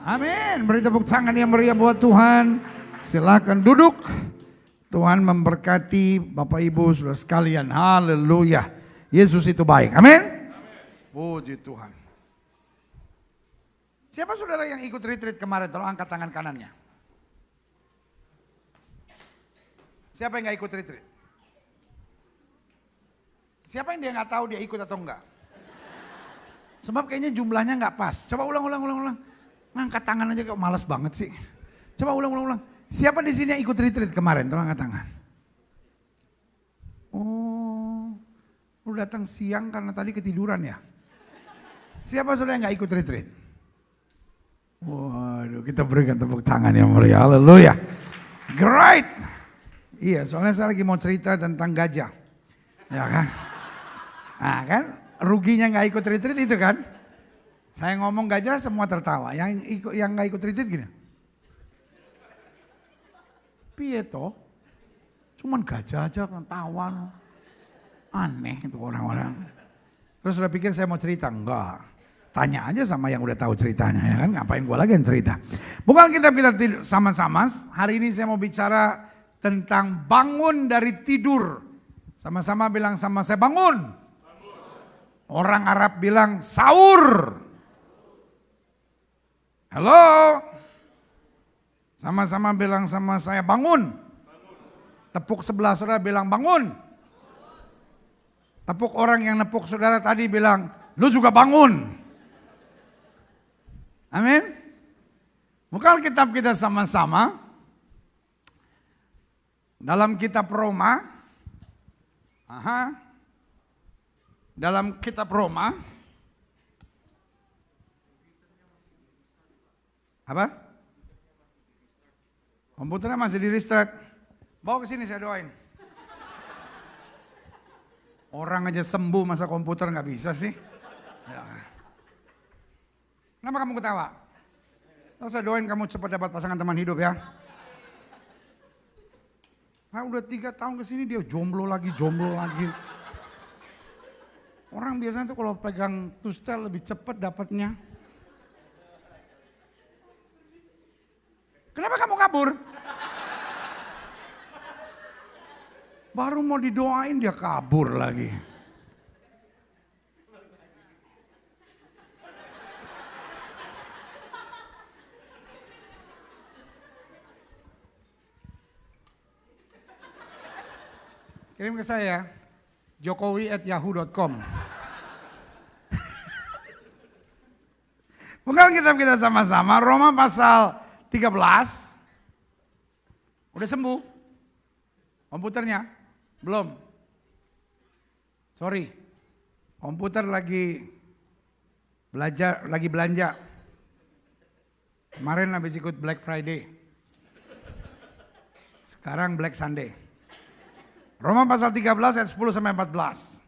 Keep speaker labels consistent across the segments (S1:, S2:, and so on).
S1: Amin. Beri tepuk tangan yang meriah buat Tuhan. Silakan duduk. Tuhan memberkati Bapak Ibu saudara sekalian. Haleluya. Yesus itu baik. Amin. Puji Tuhan. Siapa saudara yang ikut retreat kemarin? Tolong angkat tangan kanannya. Siapa yang gak ikut retreat? Siapa yang dia gak tahu dia ikut atau enggak? Sebab kayaknya jumlahnya gak pas. Coba ulang. Ngangkat tangan aja kok malas banget sih. Coba ulang. Siapa di sini yang ikut retreat kemarin? Tolong angkat tangan. Oh, lu datang siang karena tadi ketiduran ya? Siapa saudara yang gak ikut retreat? Waduh, kita berikan tepuk tangan yang meriah. Haleluya. Great. Iya, soalnya saya lagi mau cerita tentang gajah. Ya kan? Nah kan, ruginya gak ikut retreat itu kan? Saya ngomong gajah semua tertawa. Yang gak ikut retreat gini. Piye toh? Cuman gajah aja kan tawan. Aneh itu orang-orang. Terus udah pikir saya mau cerita? Enggak. Tanya aja sama yang udah tahu ceritanya ya kan. Ngapain gua lagi yang cerita. Bukan kita tidur sama-sama. Hari ini saya mau bicara tentang bangun dari tidur. Sama-sama bilang sama saya bangun. Orang Arab bilang sahur. Halo. Sama-sama bilang sama saya bangun. Tepuk sebelah saudara bilang bangun. Tepuk orang yang nepuk saudara tadi bilang lu juga bangun. Amin. Buka kitab kita sama-sama. Dalam kitab Roma. Dalam kitab Roma. Apa? Komputernya masih di restart. Bawa ke sini saya doain. Orang aja sembuh masa komputer nggak bisa sih. Ya. Kenapa kamu ketawa? Saya doain kamu cepat dapat pasangan teman hidup ya. Nah, udah 3 tahun kesini dia jomblo lagi. Orang biasanya tuh kalau pegang tustel lebih cepat dapatnya. Kenapa kamu kabur? Baru mau didoain dia kabur lagi. Kirim ke saya, jokowi@yahoo.com. Bukan kitab kita sama-sama, Roma pasal 13. Udah sembuh? Komputernya? Belum? Sorry. Komputer lagi belanja. Kemarin habis ikut Black Friday. Sekarang Black Sunday. Roma pasal 13 ayat 10 sampai 14.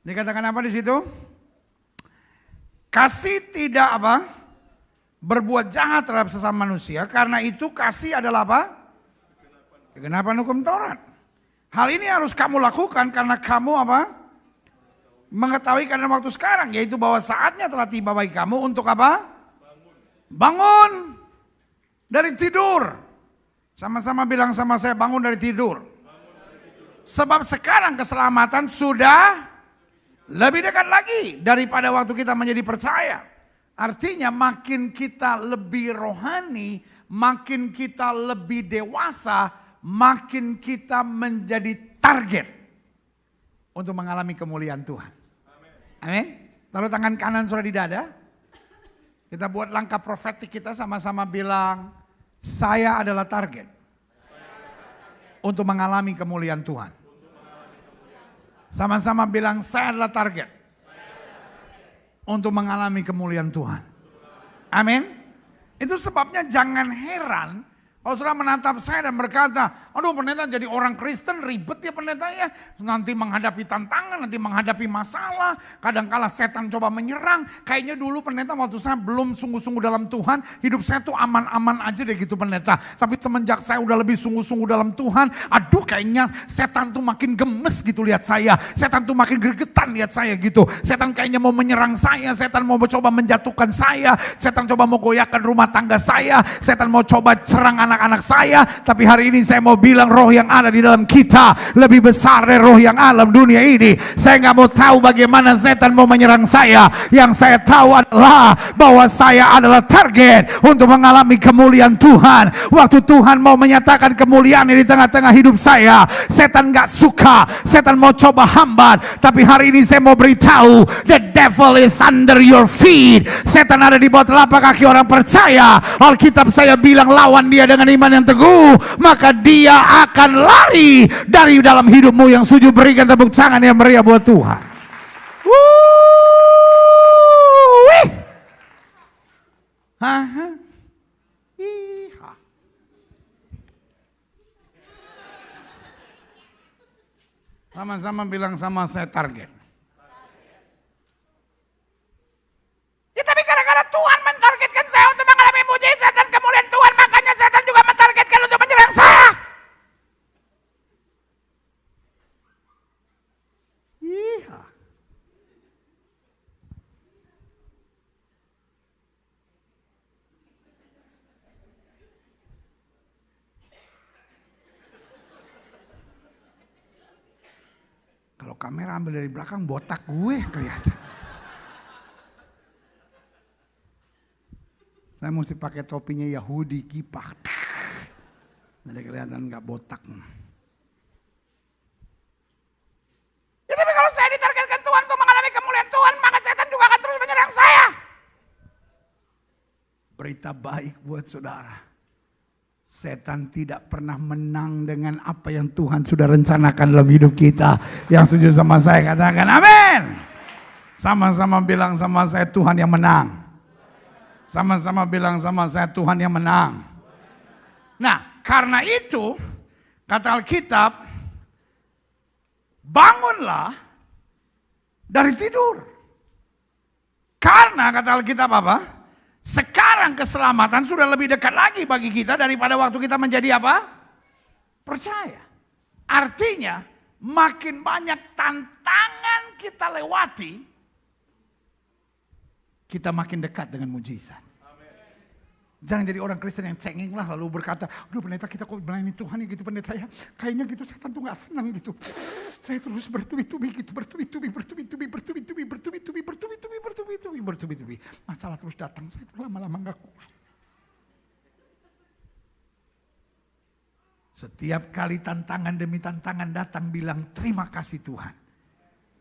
S1: Dikatakan apa di situ? Kasih tidak apa? Berbuat jahat terhadap sesama manusia, karena itu kasih adalah apa? Kegenapan hukum Taurat. Hal ini harus kamu lakukan karena kamu apa? Mengetahui karena waktu sekarang, yaitu bahwa saatnya telah tiba bagi kamu untuk apa? Bangun dari tidur. Sama-sama bilang sama saya, bangun dari tidur. Sebab sekarang keselamatan sudah lebih dekat lagi daripada waktu kita menjadi percaya. Artinya makin kita lebih rohani, makin kita lebih dewasa, makin kita menjadi target untuk mengalami kemuliaan Tuhan. Amin. Taruh tangan kanan saudara di dada. Kita buat langkah profetik kita sama-sama bilang, saya adalah target untuk mengalami kemuliaan Tuhan. Sama-sama bilang, saya adalah target untuk mengalami kemuliaan Tuhan. Amin. Itu sebabnya jangan heran Kalau saudara menatap saya dan berkata, aduh pendeta jadi orang Kristen ribet ya pendeta ya. Nanti menghadapi tantangan, nanti menghadapi masalah. Kadangkala setan coba menyerang. Kayaknya dulu pendeta waktu saya belum sungguh-sungguh dalam Tuhan. Hidup saya tuh aman-aman aja deh gitu pendeta. Tapi semenjak saya udah lebih sungguh-sungguh dalam Tuhan. Aduh kayaknya setan tuh makin gemes gitu lihat saya. Setan tuh makin gregetan lihat saya gitu. Setan kayaknya mau menyerang saya. Setan mau coba menjatuhkan saya. Setan coba mau goyahkan rumah tangga saya. Setan mau coba serang anak-anak saya. Tapi hari ini saya mau bilang roh yang ada di dalam kita lebih besar dari roh yang alam dunia ini. Saya nggak mau tahu bagaimana setan mau menyerang saya. Yang saya tahu adalah bahwa saya adalah target untuk mengalami kemuliaan Tuhan. Waktu Tuhan mau menyatakan kemuliaan di tengah-tengah hidup saya, setan nggak suka, setan mau coba hambat. Tapi hari ini saya mau beritahu, the devil is under your feet. Setan ada di bawah telapak kaki orang percaya. Alkitab saya bilang lawan dia dengan iman yang teguh, maka dia akan lari dari dalam hidupmu. Yang setuju berikan tepuk tangan yang meriah buat Tuhan. Wih. Iha. Sama-sama bilang sama saya target. Ya tapi gara-gara Tuhan mentargetkan saya untuk mengalami mujizat dan kemuliaan Tuhan, makanya setan juga mentargetkan untuk menyerang saya. Iya. Kalau kamera ambil dari belakang botak gue kelihatan. Saya mesti pakai topinya Yahudi kipah. Jadi kelihatan nggak botak. Ya tapi kalau saya ditargetkan Tuhan untuk mengalami kemuliaan Tuhan, maka setan juga akan terus menyerang saya. Berita baik buat saudara. Setan tidak pernah menang dengan apa yang Tuhan sudah rencanakan dalam hidup kita. Yang setuju sama saya katakan amin. Sama-sama bilang sama saya, Tuhan yang menang. Sama-sama bilang sama saya, Tuhan yang menang. Nah, karena itu kata Alkitab, bangunlah dari tidur. Karena kata Alkitab apa? Sekarang keselamatan sudah lebih dekat lagi bagi kita daripada waktu kita menjadi apa? Percaya. Artinya makin banyak tantangan kita lewati, kita makin dekat dengan mujizat. Jangan jadi orang Kristen yang cengeng lah lalu berkata, aduh pendeta kita kok melayani Tuhan ya gitu pendeta ya. Kayaknya gitu setan tuh gak senang gitu. Saya terus bertubi-tubi gitu, bertubi-tubi. Masalah terus datang, saya terus lama-lama gak kuat. Setiap kali tantangan demi tantangan datang bilang terima kasih Tuhan.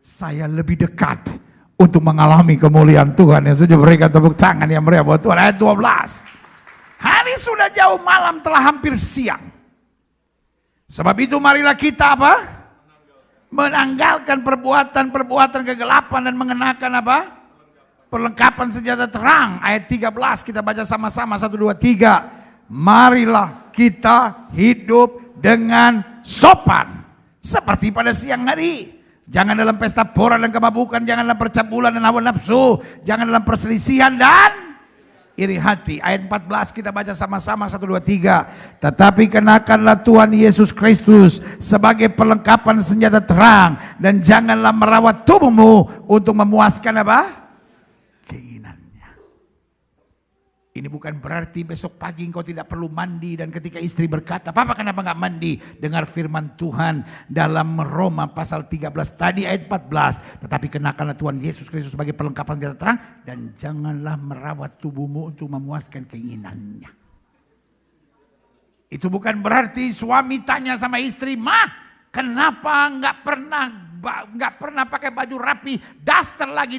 S1: Saya lebih dekat untuk mengalami kemuliaan Tuhan. Yang sudah berikan tepuk tangan yang meriah buat Tuhan. Ayat 12. Hari sudah jauh, malam telah hampir siang. Sebab itu marilah kita apa? Menanggalkan perbuatan kegelapan dan mengenakan apa? Perlengkapan senjata terang. Ayat 13 kita baca sama-sama 1, 2, 3. Marilah kita hidup dengan sopan seperti pada siang hari. Jangan dalam pesta pora dan kemabukan, jangan dalam percabulan dan hawa nafsu, jangan dalam perselisihan dan iri hati. Ayat 14 kita baca sama-sama 1, 2, 3. Tetapi kenakanlah Tuhan Yesus Kristus sebagai perlengkapan senjata terang, dan janganlah merawat tubuhmu untuk memuaskan apa? Keinginannya. Ini bukan berarti besok pagi engkau tidak perlu mandi, dan ketika istri berkata, Papa kenapa gak mandi? Dengar firman Tuhan dalam Roma pasal 13 tadi ayat 14. Tetapi kenakanlah Tuhan Yesus Kristus sebagai perlengkapan senjata terang, dan janganlah merawat tubuhmu untuk memuaskan keinginannya. Itu bukan berarti suami tanya sama istri, Mah kenapa nggak pernah pakai baju rapi, daster lagi.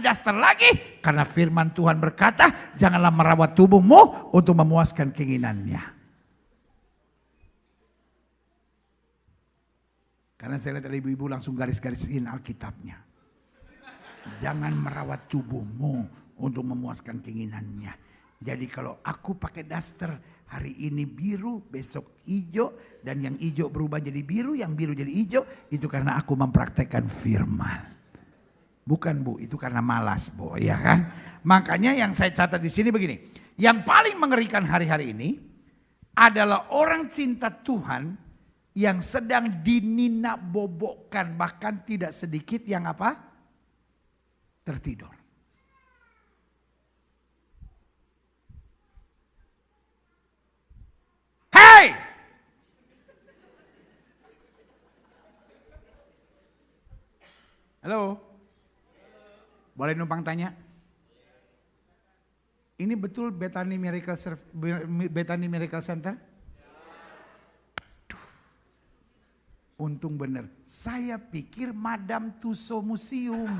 S1: Karena firman Tuhan berkata, janganlah merawat tubuhmu untuk memuaskan keinginannya. Karena saya lihat ada ibu-ibu langsung garis-garisin Alkitabnya. Jangan merawat tubuhmu untuk memuaskan keinginannya. Jadi kalau aku pakai daster, Hari ini biru, besok hijau, dan yang hijau berubah jadi biru, yang biru jadi hijau. Itu karena aku mempraktekkan firman. Bukan Bu, itu karena malas Bu, ya kan? Makanya yang saya catat di sini begini. Yang paling mengerikan hari-hari ini adalah orang cinta Tuhan yang sedang dinina bobokkan, bahkan tidak sedikit yang apa? Tertidur. Hey! Halo? Boleh numpang tanya? Ini betul Bethany Miracle Center? Untung bener. Saya pikir Madame Tussauds Museum.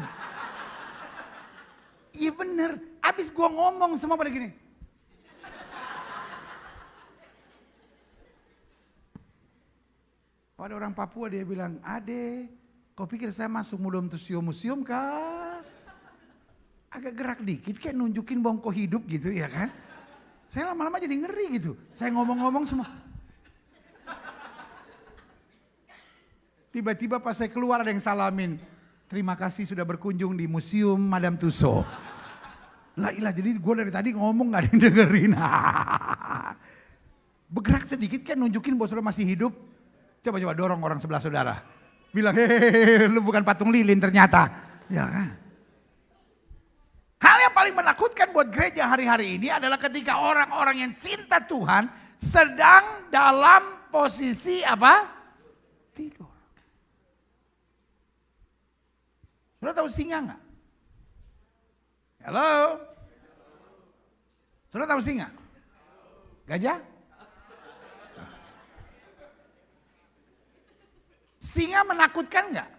S1: Iya bener. Abis gua ngomong semua pada gini. Ada orang Papua dia bilang, Ade, kau pikir saya masuk Madame Tussauds Museum kah? Agak gerak dikit kayak nunjukin bongko hidup gitu ya kan. Saya lama-lama jadi ngeri gitu. Saya ngomong-ngomong semua. Tiba-tiba pas saya keluar ada yang salamin. Terima kasih sudah berkunjung di Museum Madame Tussauds. Lah ilah jadi gue dari tadi ngomong gak ada yang dengerin. Bergerak sedikit kan nunjukin bahwa saudara masih hidup. Coba-coba dorong orang sebelah saudara. Bilang hehehe lu bukan patung lilin ternyata. Ya kan. Hal yang paling menakutkan buat gereja hari-hari ini adalah ketika orang-orang yang cinta Tuhan sedang dalam posisi apa? Tidur. Saudara tahu singa enggak? Halo? Saudara tahu singa? Gajah? Singa menakutkan enggak?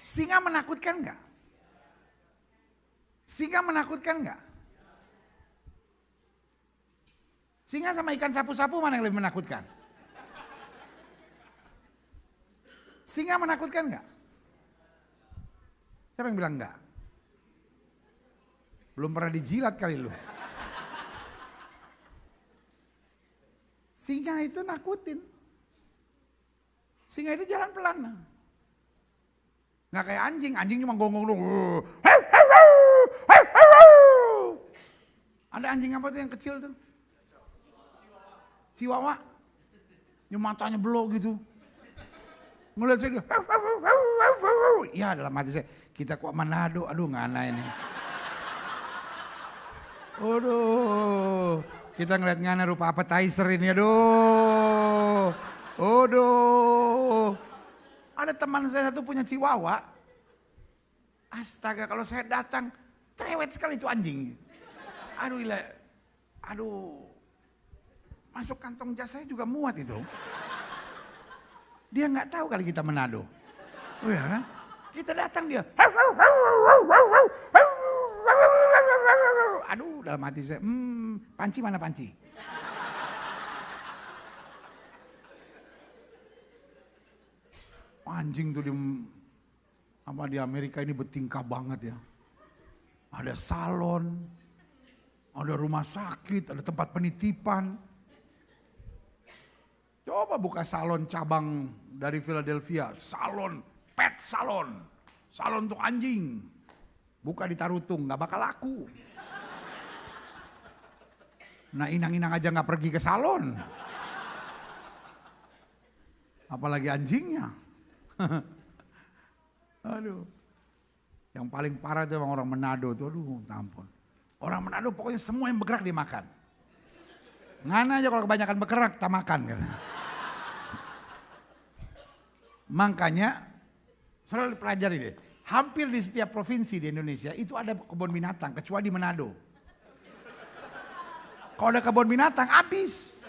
S1: Singa menakutkan enggak? Singa menakutkan enggak? Singa sama ikan sapu-sapu mana yang lebih menakutkan? Singa menakutkan enggak? Siapa yang bilang enggak? Belum pernah dijilat kali lu. Singa itu nakutin. Singa itu jalan pelan. Nggak kayak anjing, anjing cuma gonggong dong. Ada anjing apa tuh yang kecil tuh? Chihuahua. Yang matanya belok gitu. Ngeliat saya, ya dalam hati saya, kita kok Manado, aduh ngana ini. Aduh, kita ngeliat ngana rupa appetizer ini, aduh. Aduh. Ada teman saya satu punya Chihuahua. Astaga kalau saya datang, cerewet sekali itu anjing. Aduh ilah, aduh. Masuk kantong jas saya juga muat itu. Dia nggak tahu kali kita Manado. Oh ya kan? Kita datang dia. Aduh dalam hati saya, panci mana panci? Anjing tuh di Amerika ini bertingkah banget ya. Ada salon, ada rumah sakit, ada tempat penitipan. Coba buka salon cabang dari Philadelphia, salon, pet salon, salon untuk anjing. Buka di Tarutung, gak bakal laku. Nah inang-inang aja gak pergi ke salon. Apalagi anjingnya. Aduh. Yang paling parah itu emang orang Manado tuh, aduh ampun. Orang Manado pokoknya semua yang bergerak dimakan. Ngana aja kalau kebanyakan bergerak, tak makan. Makanya, selalu pelajari deh. Hampir di setiap provinsi di Indonesia itu ada kebun binatang, kecuali di Manado. Kalau ada kebun binatang, habis.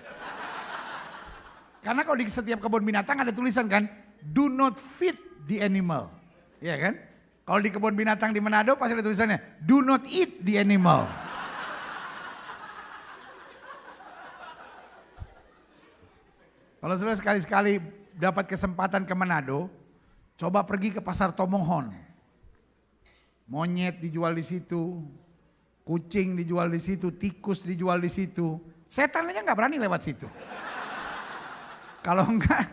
S1: Karena kalau di setiap kebun binatang ada tulisan kan, do not feed the animal. Iya kan? Kalau di kebun binatang di Manado pasti ada tulisannya, do not eat the animal. Kalau sudah sekali-sekali dapat kesempatan ke Manado, coba pergi ke pasar Tomonghon. Monyet dijual di situ, kucing dijual di situ, tikus dijual di situ. Setan aja nggak berani lewat situ. Kalau enggak,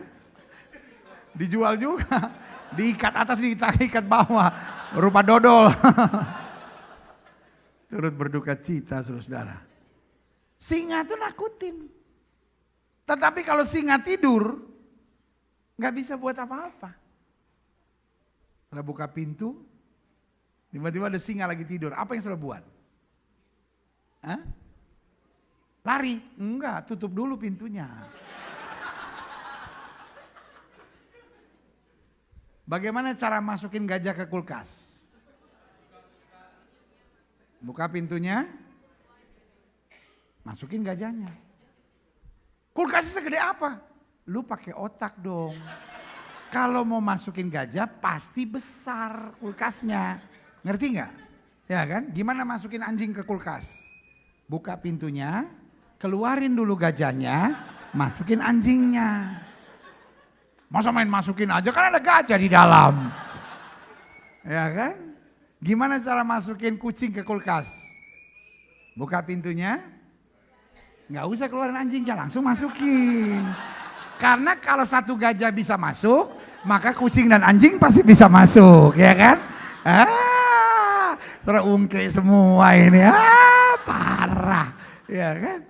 S1: dijual juga. Diikat atas, diikat bawah. Rupa dodol. Turut berduka cita, saudara. Singa tuh nakutin. Tetapi kalau singa tidur, nggak bisa buat apa-apa. Sudah buka pintu, tiba-tiba ada singa lagi tidur. Apa yang sudah buat? Hah? Lari? Enggak, tutup dulu pintunya. Bagaimana cara masukin gajah ke kulkas? Buka pintunya, masukin gajahnya. Kulkasnya segede apa? Lu pakai otak dong. Kalau mau masukin gajah pasti besar kulkasnya. Ngerti nggak? Ya kan? Gimana masukin anjing ke kulkas? Buka pintunya, keluarin dulu gajahnya, masukin anjingnya. Masa main masukin aja, kan ada gajah di dalam. Ya kan? Gimana cara masukin kucing ke kulkas? Buka pintunya, nggak usah keluarin anjingnya, langsung masukin. Karena kalau satu gajah bisa masuk, maka kucing dan anjing pasti bisa masuk, ya kan? Sudah ungke semua ini, parah, ya kan?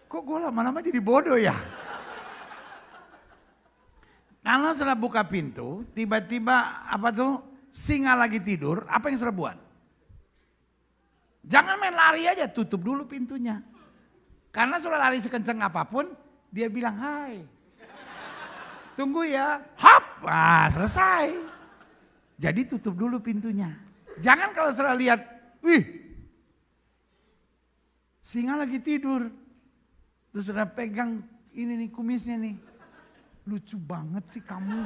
S1: Kok gue lama-lama jadi bodoh ya? Kalau sudah buka pintu, tiba-tiba singa lagi tidur, apa yang sudah buat? Jangan main lari aja, tutup dulu pintunya. Karena sudah lari sekencang apapun, dia bilang hai. Tunggu ya, hap, selesai. Jadi tutup dulu pintunya. Jangan kalau sudah lihat, wih, singa lagi tidur. Terus sudah pegang ini nih kumisnya nih. Lucu banget sih kamu.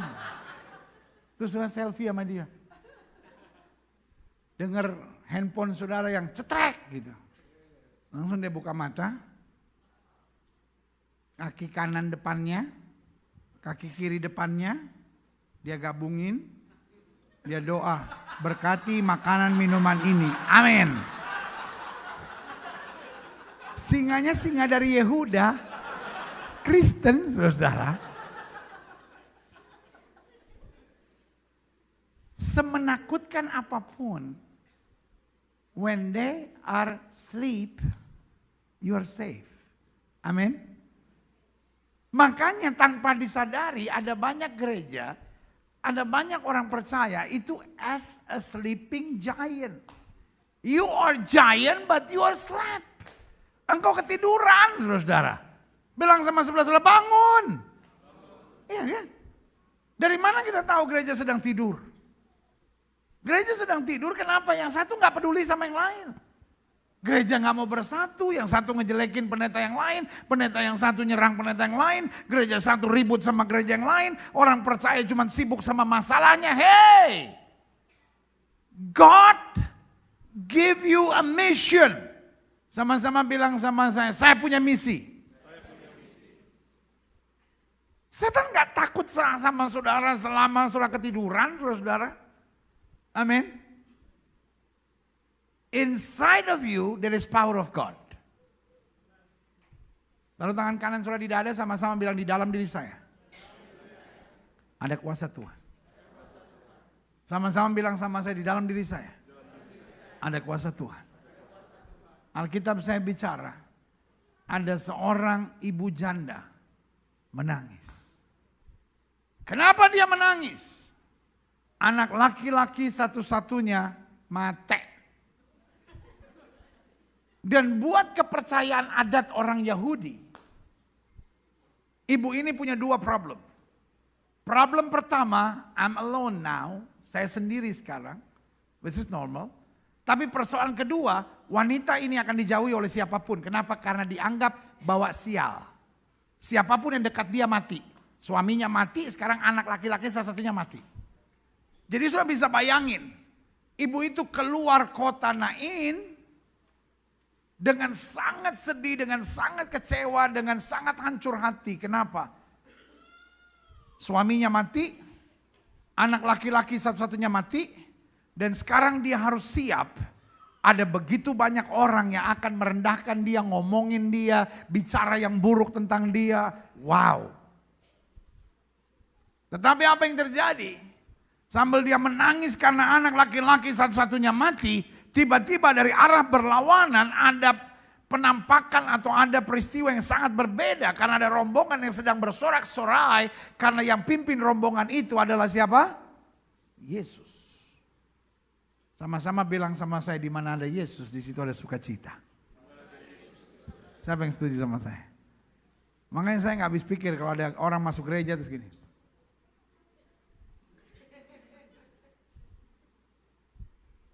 S1: Terus sudah selfie sama dia. Dengar handphone saudara yang cetrek gitu. Langsung dia buka mata. Kaki kanan depannya, kaki kiri depannya, dia gabungin, dia doa, berkati makanan minuman ini, amin. Singanya singa dari Yehuda, Kristen saudara. Semenakutkan apapun, when they are asleep, you are safe, amin. Makanya tanpa disadari ada banyak gereja, ada banyak orang percaya itu as a sleeping giant. You are giant but you are slept. Engkau ketiduran saudara. Bilang sama sebelah-sebelah bangun. Iya kan? Dari mana kita tahu gereja sedang tidur? Gereja sedang tidur kenapa? Yang satu gak peduli sama yang lain. Gereja gak mau bersatu, yang satu ngejelekin pendeta yang lain, pendeta yang satu nyerang pendeta yang lain, gereja satu ribut sama gereja yang lain, orang percaya cuma sibuk sama masalahnya. Hey, God give you a mission. Sama-sama bilang sama saya punya misi. Setan gak takut sama saudara selama saudara ketiduran, saudara. Amin. Inside of you there is power of God. Lalu tangan kanan saudara di dada, sama-sama bilang di dalam diri saya ada kuasa Tuhan. Sama-sama bilang sama saya, di dalam diri saya ada kuasa Tuhan. Alkitab saya bicara, ada seorang ibu janda menangis. Kenapa dia menangis? Anak laki-laki satu-satunya mati. Dan buat kepercayaan adat orang Yahudi, ibu ini punya dua problem. Problem pertama, I'm alone now, saya sendiri sekarang, which is normal. Tapi persoalan kedua, wanita ini akan dijauhi oleh siapapun. Kenapa? Karena dianggap bawa sial. Siapapun yang dekat dia mati. Suaminya mati, sekarang anak laki-laki satu-satunya mati. Jadi sudah bisa bayangin, ibu itu keluar kota Nain dengan sangat sedih, dengan sangat kecewa, dengan sangat hancur hati. Kenapa? Suaminya mati, anak laki-laki satu-satunya mati, dan sekarang dia harus siap Ada begitu banyak orang yang akan merendahkan dia, ngomongin dia, bicara yang buruk tentang dia. Wow. Tetapi apa yang terjadi? Sambil dia menangis karena anak laki-laki satu-satunya mati, tiba-tiba dari arah berlawanan ada penampakan atau ada peristiwa yang sangat berbeda. Karena ada rombongan yang sedang bersorak-sorai, karena yang pimpin rombongan itu adalah siapa? Yesus. Sama-sama bilang sama saya, di mana ada Yesus, di situ ada sukacita. Siapa yang setuju sama saya? Makanya saya nggak habis pikir kalau ada orang masuk gereja terus gini.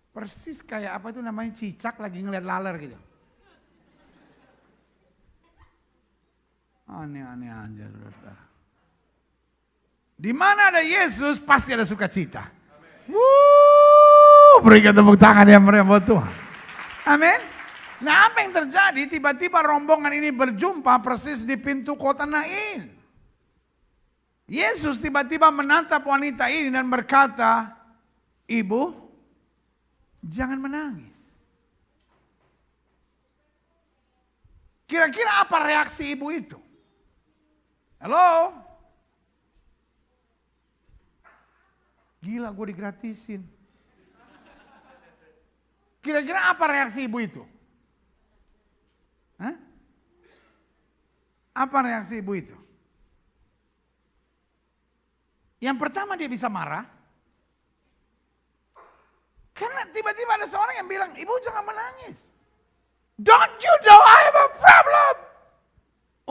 S1: Persis kayak apa itu namanya, cicak lagi ngeliat laler gitu. Aneh-aneh aja saudara. Di mana ada Yesus pasti ada sukacita. Berikan tepuk tangan yang meriah buat Tuhan. Amin. Nah, apa yang terjadi? Tiba-tiba rombongan ini berjumpa persis di pintu kota Nain. Yesus tiba-tiba menatap wanita ini dan berkata, "Ibu, jangan menangis." Kira-kira apa reaksi ibu itu? Halo? Gila, gue digratisin. Kira-kira apa reaksi ibu itu? Hah? Apa reaksi ibu itu? Yang pertama dia bisa marah. Karena tiba-tiba ada seorang yang bilang, "Ibu jangan menangis. Don't you know I have a problem?"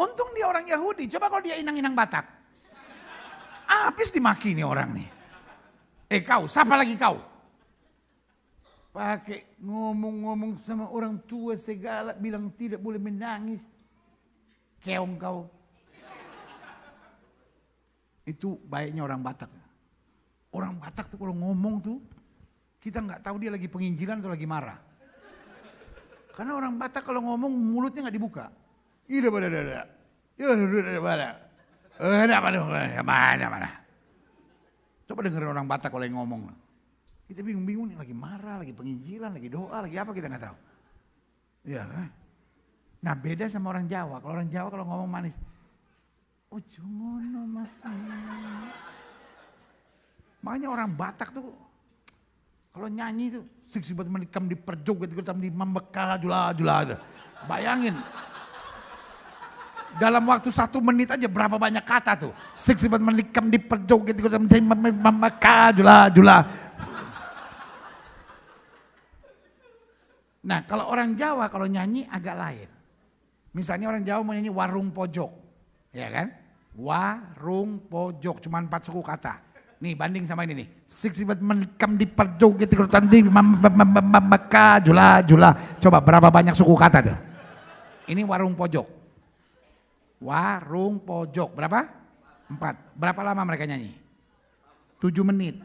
S1: Untung dia orang Yahudi. Coba kalau dia inang-inang Batak. Habis dimaki nih orang nih. Kau, siapa lagi kau? Pakai ngomong-ngomong sama orang tua segala, bilang tidak boleh menangis. Keong kau. Itu baiknya orang Batak. Orang Batak tuh kalau ngomong tuh, kita nggak tahu dia lagi penginjilan atau lagi marah. Karena orang Batak kalau ngomong mulutnya nggak dibuka. Mana. Coba dengerin orang Batak kalau yang ngomong. Kita bingung-bingung nih, lagi marah, lagi penginjilan, lagi doa, lagi apa kita nggak tahu. Iya kan? Nah beda sama orang Jawa. Kalau orang Jawa kalau ngomong manis, "Ojo ngono mas." Makanya orang Batak tuh kalau nyanyi tuh sibat menikam di perjoget, di membekal jula. Bayangin. Dalam waktu 1 menit aja berapa banyak kata tuh. Sibat menikam di perjoget, di membekal jula. Nah kalau orang Jawa kalau nyanyi agak lain. Misalnya orang Jawa mau nyanyi warung pojok. Ya kan? Warung pojok cuma 4 suku kata. Nih banding sama ini nih. Sibat menikam di perjoget di membeka jula. Coba berapa banyak suku kata tuh. Ini warung pojok. Warung pojok berapa? 4. Berapa lama mereka nyanyi? 7 menit.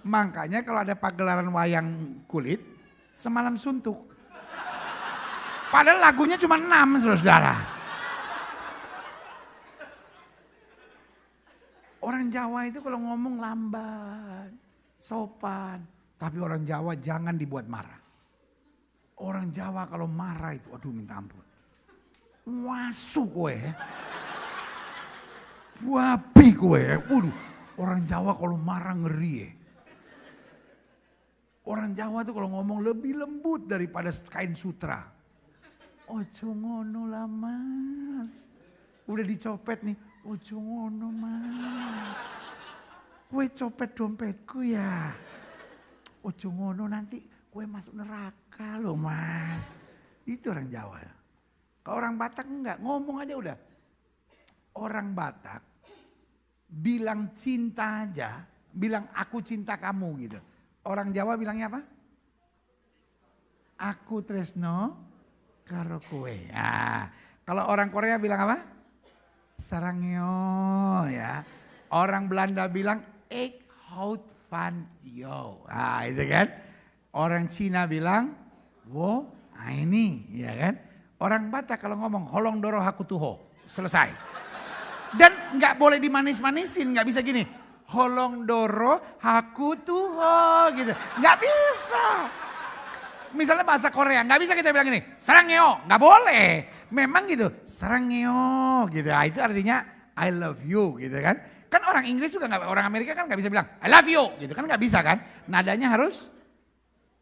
S1: Makanya kalau ada pagelaran wayang kulit, semalam suntuk. Padahal lagunya cuma 6, saudara. Orang Jawa itu kalau ngomong lambat, sopan. Tapi orang Jawa jangan dibuat marah. Orang Jawa kalau marah itu, aduh minta ampun. Wasu kowe. Babi kowe. Waduh, orang Jawa kalau marah ngeri ya. Orang Jawa tuh kalau ngomong lebih lembut daripada kain sutra. Ojo ngono lah mas. Udah dicopet nih. Ojo ngono mas. Kue copet dompetku ya. Ojo ngono nanti kue masuk neraka loh mas. Itu orang Jawa. Kalau orang Batak enggak, ngomong aja udah. Orang Batak bilang cinta aja, bilang aku cinta kamu gitu. Orang Jawa bilangnya apa? Aku tresno karo kowe. Nah, kalau orang Korea bilang apa? Sarangyo ya. Orang Belanda bilang ik houd van jou. Nah itu kan. Orang Cina bilang, wo, ini, ya kan? Orang Batak kalau ngomong, holong doro haku tuho, selesai. Dan nggak boleh dimanis-manisin, nggak bisa gini, holong doro haku tuho, gitu. Nggak bisa. Misalnya bahasa Korea, nggak bisa kita bilang gini, sarangeo, nggak boleh. Memang gitu, sarangeo, gitu. Nah, itu artinya I love you, gitu kan? Kan orang Inggris juga nggak, orang Amerika kan nggak bisa bilang I love you, gitu kan nggak bisa kan? Nadanya harus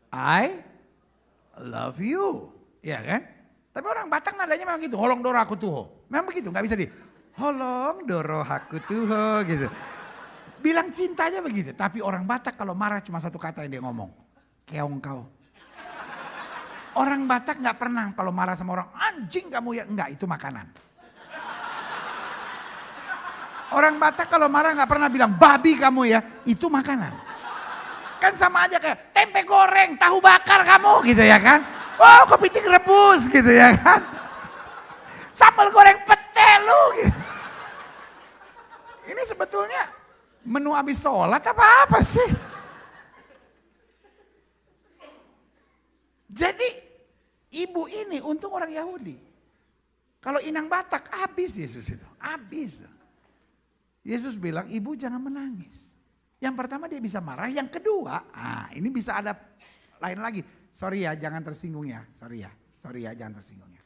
S1: I love you, ya kan? Tapi orang Batak nadanya memang gitu, holong doro aku tuho. Memang begitu, nggak bisa di holong doro aku tuho gitu. Bilang cintanya begitu, tapi orang Batak kalau marah cuma satu kata yang dia ngomong, keong kau. Orang Batak nggak pernah kalau marah sama orang, anjing kamu ya, enggak, itu makanan. Orang Batak kalau marah nggak pernah bilang babi kamu ya, itu makanan. Kan sama aja kayak tempe goreng, tahu bakar kamu gitu ya kan. Oh kepiting rebus gitu ya kan. Sambal goreng pete lu gitu. Ini sebetulnya menu habis sholat apa sih? Jadi ibu ini untung orang Yahudi. Kalau inang Batak habis Yesus itu, habis. Yesus bilang, ibu jangan menangis. Yang pertama dia bisa marah, yang kedua, ini bisa ada lain lagi. Sorry ya, jangan tersinggung ya. Sorry ya, jangan tersinggung ya.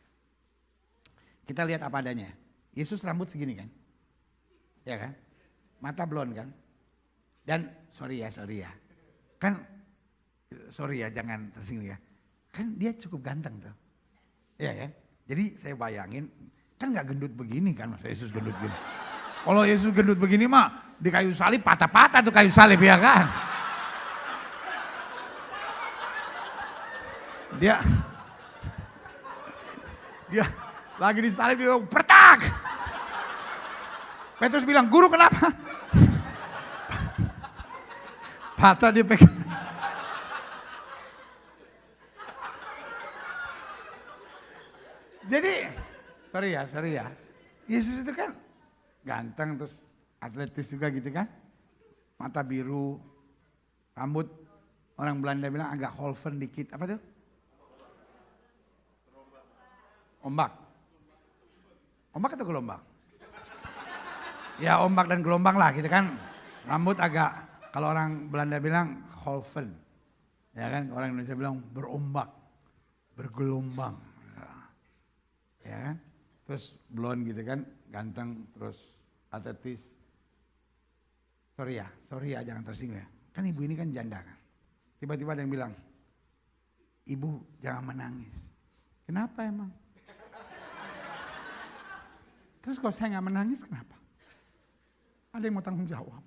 S1: Kita lihat apa adanya. Yesus rambut segini kan? Ya kan? Mata blond kan? Dan sorry ya. Kan, sorry ya, jangan tersinggung ya. Kan dia cukup ganteng tuh. Ya kan? Jadi saya bayangin, kan gak gendut begini kan, Mas Yesus gendut gini. Kalau Yesus gendut begini mah di kayu salib patah-patah tuh kayu salib ya kan. Dia lagi disalib dia pertak. Petrus bilang, guru kenapa? Patah dia pegang. Jadi sorry ya. Yesus itu kan ganteng terus atletis juga gitu kan. Mata biru, rambut orang Belanda bilang agak holven dikit. Apa tuh? Ombak. Ombak atau gelombang? Ya ombak dan gelombang lah gitu kan. Rambut agak, kalau orang Belanda bilang holven. Ya kan, orang Indonesia bilang berombak, bergelombang. Ya kan, terus blond gitu kan, ganteng, terus atletis. Sorry ya jangan tersinggung ya. Kan ibu ini kan janda kan. Tiba-tiba ada yang bilang, ibu jangan menangis. Kenapa emang? Terus kalau saya gak menangis kenapa? Ada yang mau tanggung jawab.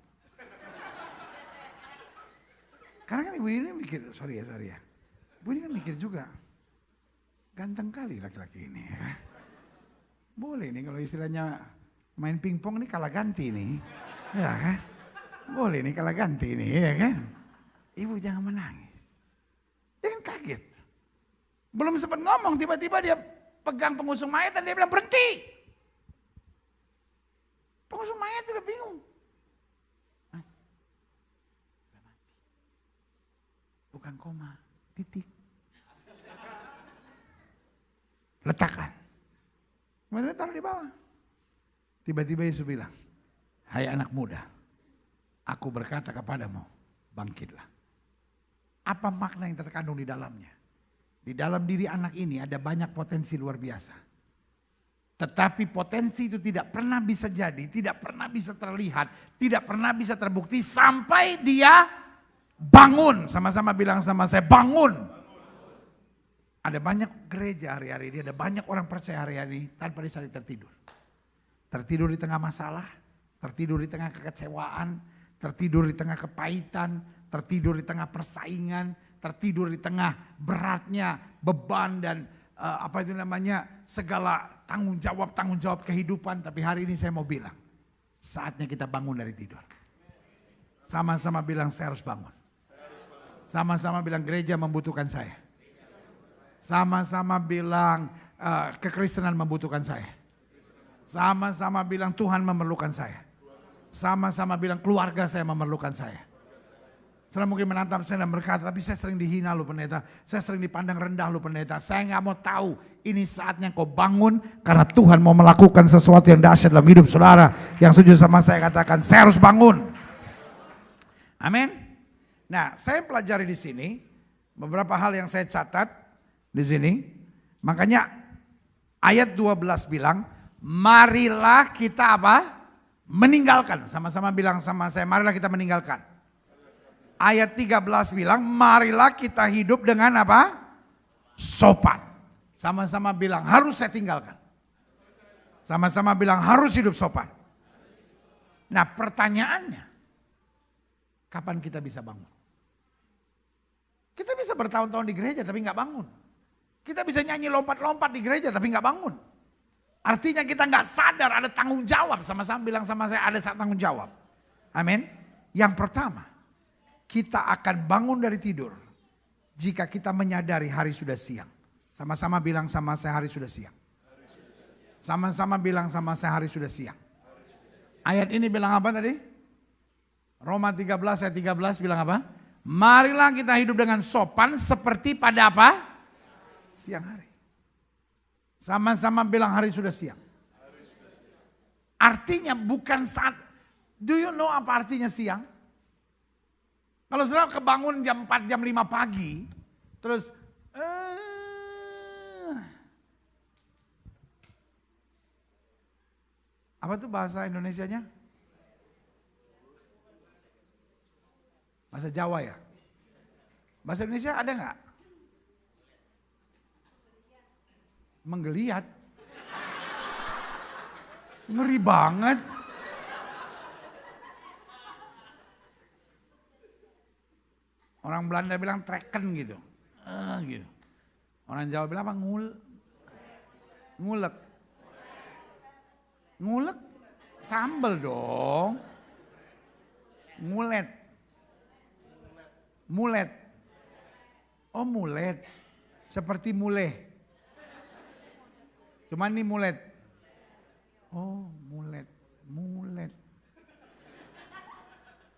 S1: Karena kan ibu ini mikir, sorry ya. Ibu ini kan mikir juga. Ganteng kali laki-laki ini ya. Boleh nih kalau istilahnya main pingpong nih kalah ganti nih. Ya kan? Boleh nih kalah ganti nih ya kan? Ibu jangan menangis. Dia kan kaget. Belum sempat ngomong tiba-tiba dia pegang pengusung mayat dan dia bilang berhenti. Pengusung mayat juga bingung. Mas, udah mati. Bukan koma, titik. Letakkan. Kemudian taruh di bawah. Tiba-tiba Yesus bilang, hai anak muda, aku berkata kepadamu, bangkitlah. Apa makna yang terkandung di dalamnya? Di dalam diri anak ini ada banyak potensi luar biasa. Tetapi potensi itu tidak pernah bisa jadi, tidak pernah bisa terlihat, tidak pernah bisa terbukti sampai dia bangun. Sama-sama bilang sama saya, bangun. Ada banyak gereja hari-hari ini, ada banyak orang percaya hari-hari ini tanpa disadari tertidur. Tertidur di tengah masalah, tertidur di tengah kekecewaan, tertidur di tengah kepahitan, tertidur di tengah persaingan, tertidur di tengah beratnya beban dan segala tanggung jawab kehidupan. Tapi hari ini saya mau bilang, saatnya kita bangun dari tidur. Sama-sama bilang saya harus bangun. Sama-sama bilang gereja membutuhkan saya. Sama-sama bilang kekristenan membutuhkan saya. Sama-sama bilang Tuhan memerlukan saya. Sama-sama bilang keluarga saya memerlukan saya. Saudara mungkin menantang saya dan berkata, tapi saya sering dihina loh pendeta. Saya sering dipandang rendah loh pendeta. Saya gak mau tahu. Ini saatnya kau bangun karena Tuhan mau melakukan sesuatu yang dahsyat dalam hidup saudara. Yang setuju sama saya katakan, saya harus bangun. Amin. Nah, saya pelajari di sini beberapa hal yang saya catat di sini. Makanya ayat 12 bilang, marilah kita apa? Meninggalkan. Sama-sama bilang sama saya, marilah kita meninggalkan. Ayat 13 bilang, marilah kita hidup dengan apa? Sopan. Sama-sama bilang, harus saya tinggalkan. Sama-sama bilang, harus hidup sopan. Nah pertanyaannya, kapan kita bisa bangun? Kita bisa bertahun-tahun di gereja tapi gak bangun. Kita bisa nyanyi lompat-lompat di gereja tapi gak bangun. Artinya kita gak sadar ada tanggung jawab. Sama-sama bilang sama saya, ada tanggung jawab. Amin. Yang pertama, kita akan bangun dari tidur jika kita menyadari hari sudah siang. Sama-sama bilang sama saya, hari sudah siang. Sama-sama bilang sama saya, hari sudah siang. Ayat ini bilang apa tadi? Roma 13 ayat 13 bilang apa? Marilah kita hidup dengan sopan seperti pada apa? Siang hari. Sama-sama bilang hari sudah siang. Artinya bukan saat, do you know apa artinya siang? Kalau saudara kebangun jam 4, jam 5 pagi, terus apa tuh bahasa Indonesianya? Bahasa Jawa ya? Bahasa Indonesia ada nggak? Menggeliat. Ngeri banget. Orang Belanda bilang treken gitu. Gitu. Orang Jawa bilang apa? Ngulek. Ngulek sambel dong. Mulet. Oh mulet. Seperti muleh. Cuman ini mulet. Oh mulet.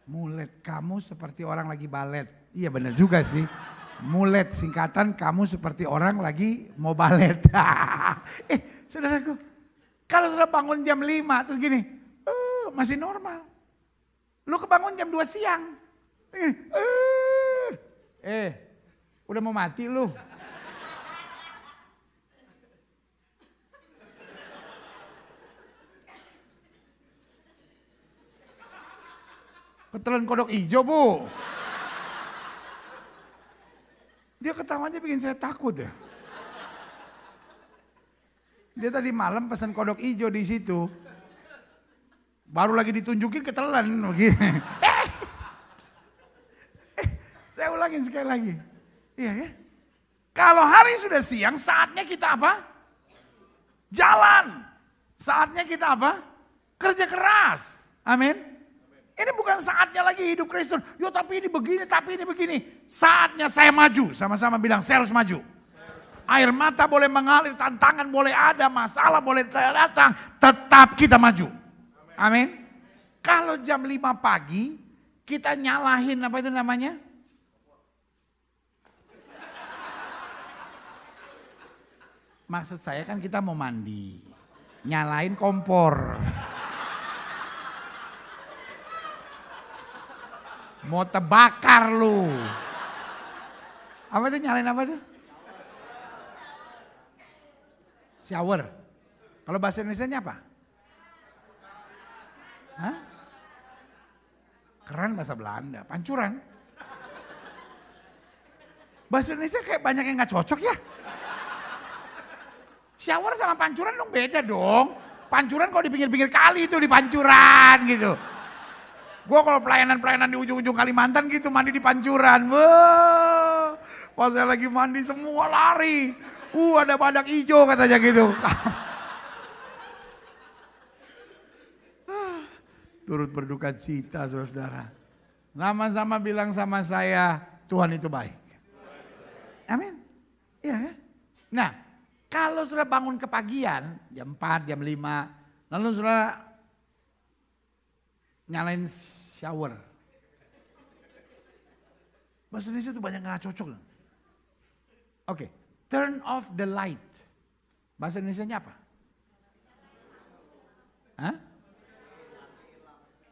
S1: Mulet, kamu seperti orang lagi balet. Iya benar juga sih. Mulet singkatan kamu seperti orang lagi mau balet. Saudaraku, kalau sudah bangun jam 5 terus gini, masih normal. Lu kebangun jam 2 siang. Udah mau mati lu. Ketelan kodok hijau bu. Dia ketawanya bikin saya takut ya. Dia tadi malam pesan kodok hijau di situ. Baru lagi ditunjukin ketelan. Saya ulangin sekali lagi. Iya ya. Kalau hari sudah siang saatnya kita apa? Jalan. Saatnya kita apa? Kerja keras. Amin. Ini bukan saatnya lagi hidup Kristen. Yo tapi ini begini, tapi ini begini. Saatnya saya maju. Sama-sama bilang saya harus maju. Air mata boleh mengalir, tantangan boleh ada, masalah boleh datang. Tetap kita maju. Amin. Kalau jam 5 pagi kita nyalahin apa itu namanya? Maksud saya kan kita mau mandi. Nyalain kompor. Mau terbakar lu. Apa itu nyalain apa tuh? Shower. Kalau bahasa Indonesianya apa? Hah? Keran bahasa Belanda. Pancuran. Bahasa Indonesia kayak banyak yang gak cocok ya. Shower sama pancuran dong beda dong. Pancuran kalau di pinggir-pinggir kali itu di pancuran gitu. Gue kalau pelayanan-pelayanan di ujung-ujung Kalimantan gitu mandi di pancuran. Wah, pas saya lagi mandi semua lari. Ada badak hijau katanya gitu. Turut berduka cita saudara-saudara. Sama-sama bilang sama saya, Tuhan itu baik. Amin. Iya kan? Nah, kalau sudah bangun kepagian, jam 4, jam 5, lalu sudah nyalain shower. Bahasa Indonesia itu banyak gak cocok. Oke, turn off the light. Bahasa Indonesianya apa? Hah?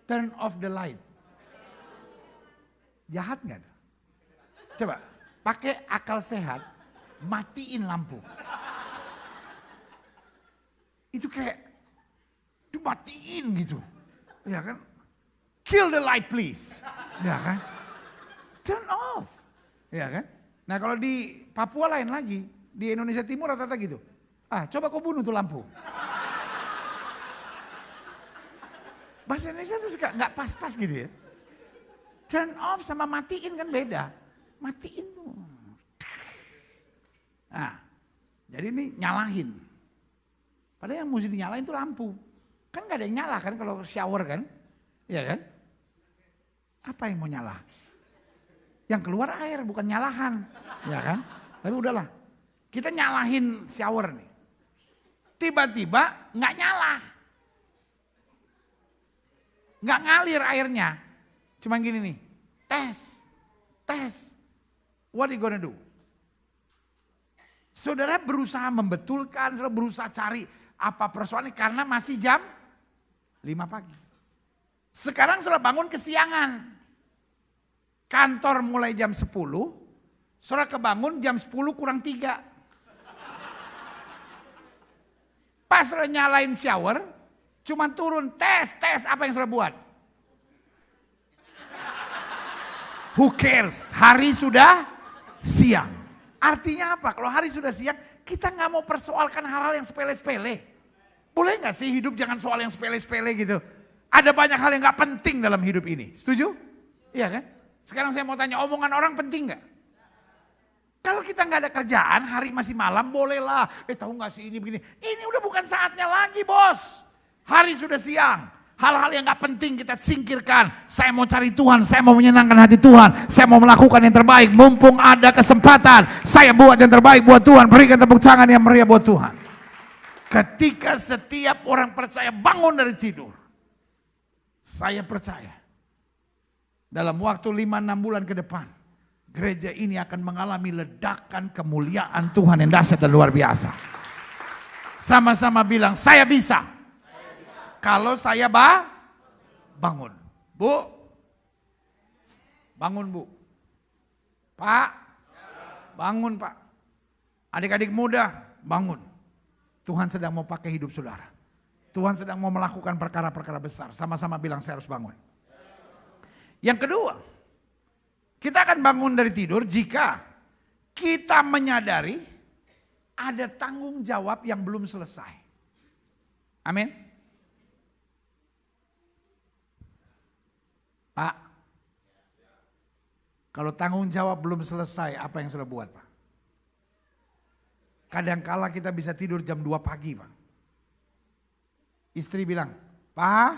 S1: Turn off the light. Jahat gak tuh? Coba, pakai akal sehat, matiin lampu. Itu kayak dimatiin gitu. Ya kan? Kill the light please. Ya kan? Turn off. Ya kan? Nah kalau di Papua lain lagi. Di Indonesia Timur rata-rata gitu. Coba kau bunuh tuh lampu. Bahasa Indonesia tuh suka gak pas-pas gitu ya. Turn off sama matiin kan beda. Matiin tuh. Nah, jadi ini nyalahin. Padahal yang mesti dinyalain tuh lampu. Kan gak ada yang nyala kan kalau shower kan. Iya kan? Apa yang mau nyala? Yang keluar air bukan nyalahan. Ya kan? Tapi udahlah. Kita nyalahin shower nih. Tiba-tiba gak nyala. Gak ngalir airnya. Cuman gini nih. Tes. What are you gonna do? Saudara berusaha membetulkan, saudara berusaha cari apa persoalannya karena masih jam 5 pagi. Sekarang saudara bangun kesiangan. Kantor mulai jam 10, saudara kebangun jam 10 kurang 3. Pas saudara nyalain shower, cuman turun tes, apa yang saudara buat? Who cares? Hari sudah siang. Artinya apa? Kalau hari sudah siang, kita gak mau persoalkan hal-hal yang sepele-sepele. Boleh gak sih hidup jangan soal yang sepele-sepele gitu? Ada banyak hal yang gak penting dalam hidup ini. Setuju? Iya kan? Sekarang saya mau tanya, omongan orang penting gak? Kalau kita gak ada kerjaan, hari masih malam, bolehlah. Tahu gak sih ini begini. Ini udah bukan saatnya lagi bos. Hari sudah siang. Hal-hal yang gak penting kita singkirkan. Saya mau cari Tuhan, saya mau menyenangkan hati Tuhan. Saya mau melakukan yang terbaik, mumpung ada kesempatan. Saya buat yang terbaik buat Tuhan, berikan tepuk tangan yang meriah buat Tuhan. Ketika setiap orang percaya bangun dari tidur. Saya percaya. Dalam waktu 5-6 bulan ke depan. Gereja ini akan mengalami ledakan kemuliaan Tuhan yang dahsyat dan luar biasa. Sama-sama bilang, saya bisa. Kalau saya bangun. Bu. Bangun bu. Pak. Bangun pak. Adik-adik muda bangun. Tuhan sedang mau pakai hidup saudara. Tuhan sedang mau melakukan perkara-perkara besar. Sama-sama bilang saya harus bangun. Yang kedua. Kita akan bangun dari tidur jika kita menyadari ada tanggung jawab yang belum selesai. Amin. Pak, kalau tanggung jawab belum selesai, apa yang sudah buat Pak? Kadangkala kita bisa tidur jam 2 pagi Pak. Istri bilang, Pak,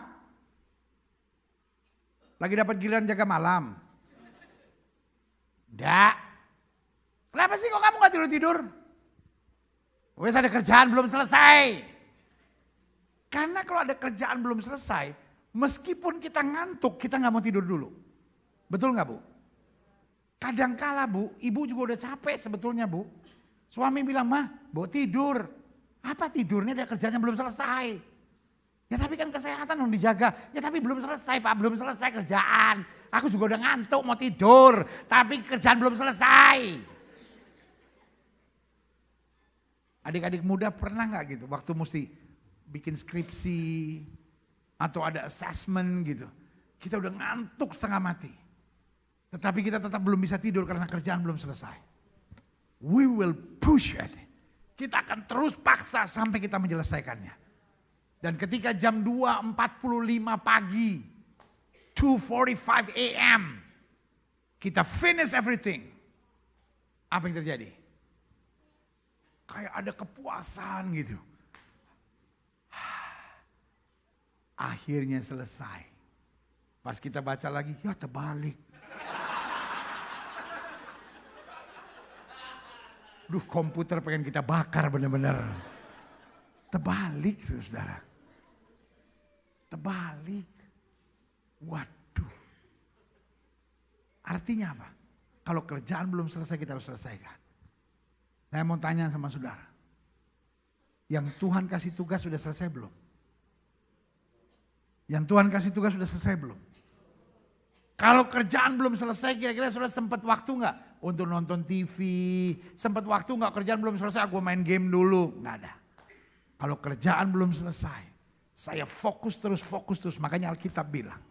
S1: lagi dapat giliran jaga malam. Enggak. Kenapa sih kok kamu gak tidur-tidur? Wes ada kerjaan belum selesai. Karena kalau ada kerjaan belum selesai, meskipun kita ngantuk, kita gak mau tidur dulu. Betul gak Bu? Kadangkala Bu, ibu juga udah capek sebetulnya Bu. Suami bilang, mah, Bu tidur. Apa tidurnya, ada kerjaan yang belum selesai. Ya tapi kan kesehatan dong dijaga. Ya tapi belum selesai Pak, belum selesai kerjaan. Aku juga udah ngantuk mau tidur, tapi kerjaan belum selesai. Adik-adik muda pernah gak gitu, waktu mesti bikin skripsi, atau ada assessment gitu. Kita udah ngantuk setengah mati. Tetapi kita tetap belum bisa tidur karena kerjaan belum selesai. We will push it. Kita akan terus paksa sampai kita menyelesaikannya. Dan ketika jam 2.45 pagi, 2:45 a.m. kita finish everything. Apa yang terjadi? Kayak ada kepuasan gitu. Akhirnya selesai. Pas kita baca lagi, ya terbalik. Duh, komputer pengen kita bakar bener-bener. Terbalik saudara. Terbalik. Waduh. Artinya apa? Kalau kerjaan belum selesai kita harus selesaikan. Saya mau tanya sama saudara. Yang Tuhan kasih tugas sudah selesai belum? Yang Tuhan kasih tugas sudah selesai belum? Kalau kerjaan belum selesai kira-kira sudah sempat waktu nggak untuk nonton TV? Sempat waktu nggak kerjaan belum selesai aku main game dulu? Nggak ada. Kalau kerjaan belum selesai saya fokus terus. Makanya Alkitab bilang.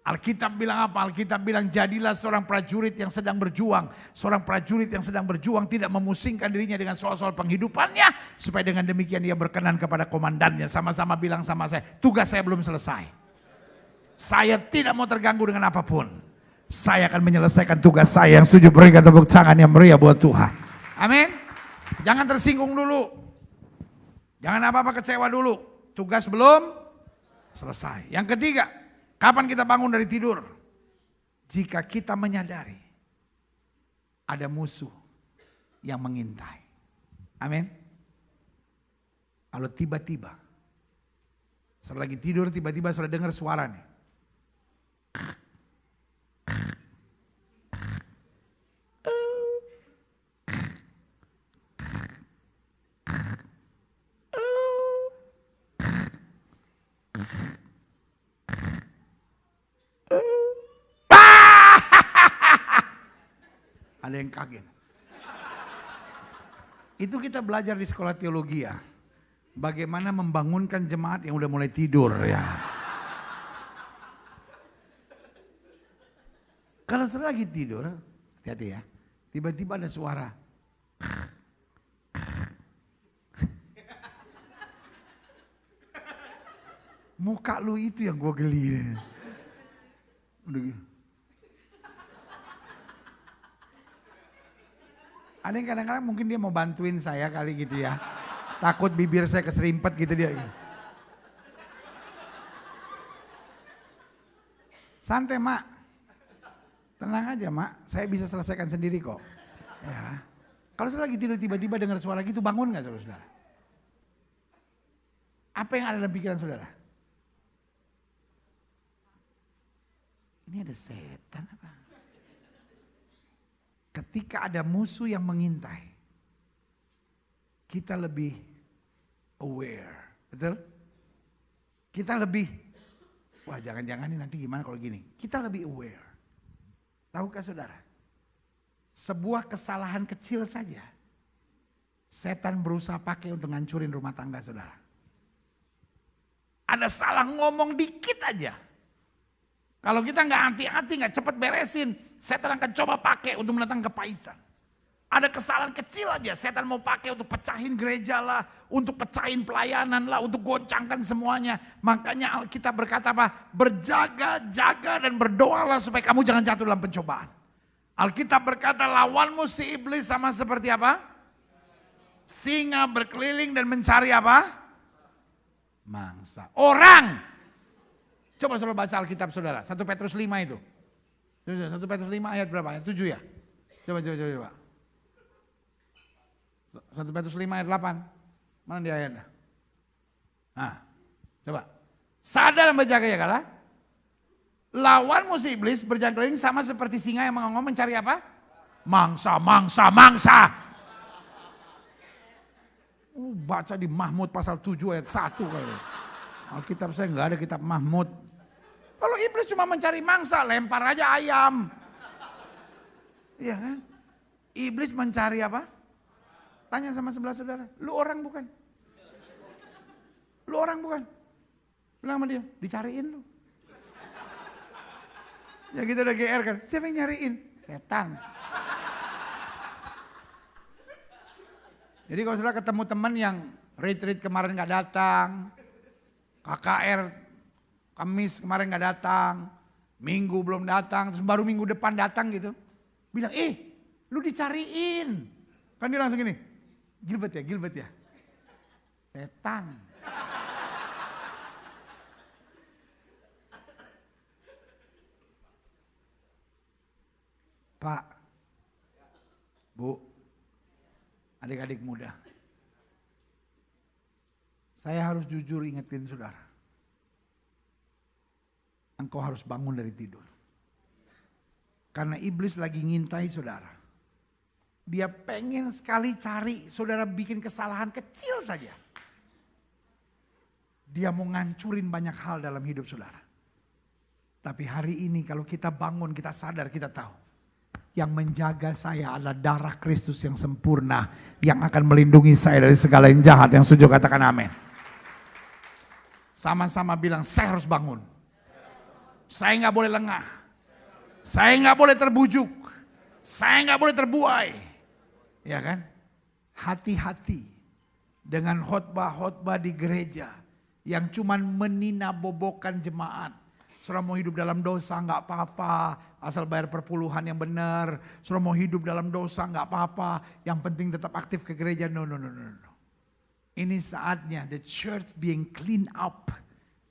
S1: Alkitab bilang apa? Alkitab bilang jadilah seorang prajurit yang sedang berjuang. Seorang prajurit yang sedang berjuang tidak memusingkan dirinya dengan soal-soal penghidupannya. Supaya dengan demikian dia berkenan kepada komandannya. Sama-sama bilang sama saya, tugas saya belum selesai. Saya tidak mau terganggu dengan apapun. Saya akan menyelesaikan tugas saya. Yang setuju berikan tepuk tangan yang meriah buat Tuhan. Amin. Jangan tersinggung dulu. Jangan apa-apa kecewa dulu. Tugas belum selesai. Yang ketiga. Kapan kita bangun dari tidur? Jika kita menyadari ada musuh yang mengintai. Amin. Kalau tiba-tiba, saudara lagi tidur tiba-tiba saudara dengar suara nih. Ada yang kaget. Itu kita belajar di sekolah teologi ya. Bagaimana membangunkan jemaat yang udah mulai tidur ya. Kalau saudara lagi tidur, hati-hati ya. Tiba-tiba ada suara. Muka lu itu yang gue geli. Udah gitu. Ada yang kadang-kadang mungkin dia mau bantuin saya kali gitu ya. Takut bibir saya keserimpet gitu dia. Santai mak. Tenang aja mak, saya bisa selesaikan sendiri kok. Ya. Kalau saya lagi tidur tiba-tiba dengar suara gitu bangun gak saudara? Apa yang ada dalam pikiran saudara? Ini ada setan apa? Ketika ada musuh yang mengintai, kita lebih aware, betul? Kita lebih, wah jangan-jangan ini nanti gimana kalau gini. Kita lebih aware. Tahukah saudara? Sebuah kesalahan kecil saja, setan berusaha pakai untuk ngancurin rumah tangga saudara. Ada salah ngomong dikit aja. Kalau kita nggak hati-hati, nggak cepat beresin, setan akan coba pakai untuk mendatangkan kepahitan. Ada kesalahan kecil aja, setan mau pakai untuk pecahin gereja lah, untuk pecahin pelayanan lah, untuk goncangkan semuanya. Makanya Alkitab berkata apa? Berjaga, jaga dan berdoalah supaya kamu jangan jatuh dalam pencobaan. Alkitab berkata lawanmu si iblis sama seperti apa? Singa berkeliling dan mencari apa? Mangsa. Orang. Coba saudara baca Alkitab saudara, 1 Petrus 5 itu. 1 Petrus 5 ayat berapa? Ayat 7 ya? Coba. 1 Petrus 5 ayat 8. Mana dia ayatnya? Nah, coba. Sadar dan berjaga-jagalah. Lawan musuh iblis berjaga keliling sama seperti singa yang mengongong mencari apa? Mangsa. Baca di Mahmud pasal 7 ayat 1 kali. Alkitab saya nggak ada kitab Mahmud. Kalau iblis cuma mencari mangsa, lempar aja ayam. Iya kan? Iblis mencari apa? Tanya sama sebelah saudara, lu orang bukan? Lu orang bukan? Bilang sama dia, dicariin lu. Ya gitu udah GR kan, siapa yang nyariin? Setan. Jadi kalau saudara ketemu teman yang retreat kemarin gak datang, KKR Kamis kemarin gak datang, Minggu belum datang, terus baru minggu depan datang gitu. Bilang, lu dicariin. Kan dia langsung gini, Gilbert ya. Setan. Pak, Bu, adik-adik muda. Saya harus jujur ingetin saudara. Engkau harus bangun dari tidur. Karena iblis lagi ngintai saudara. Dia pengen sekali cari saudara bikin kesalahan kecil saja. Dia mau ngancurin banyak hal dalam hidup saudara. Tapi hari ini kalau kita bangun, kita sadar, kita tahu. Yang menjaga saya adalah darah Kristus yang sempurna. Yang akan melindungi saya dari segala yang jahat. Yang setuju katakan amin. Sama-sama bilang, saya harus bangun. Saya nggak boleh lengah. Saya nggak boleh terbujuk. Saya nggak boleh terbuai. Ya kan? Hati-hati dengan khotbah-khotbah di gereja yang cuman meninabobokan jemaat. Saudara mau hidup dalam dosa nggak apa-apa, asal bayar perpuluhan yang benar. Saudara mau hidup dalam dosa nggak apa-apa, yang penting tetap aktif ke gereja. No. Ini saatnya the church being clean up.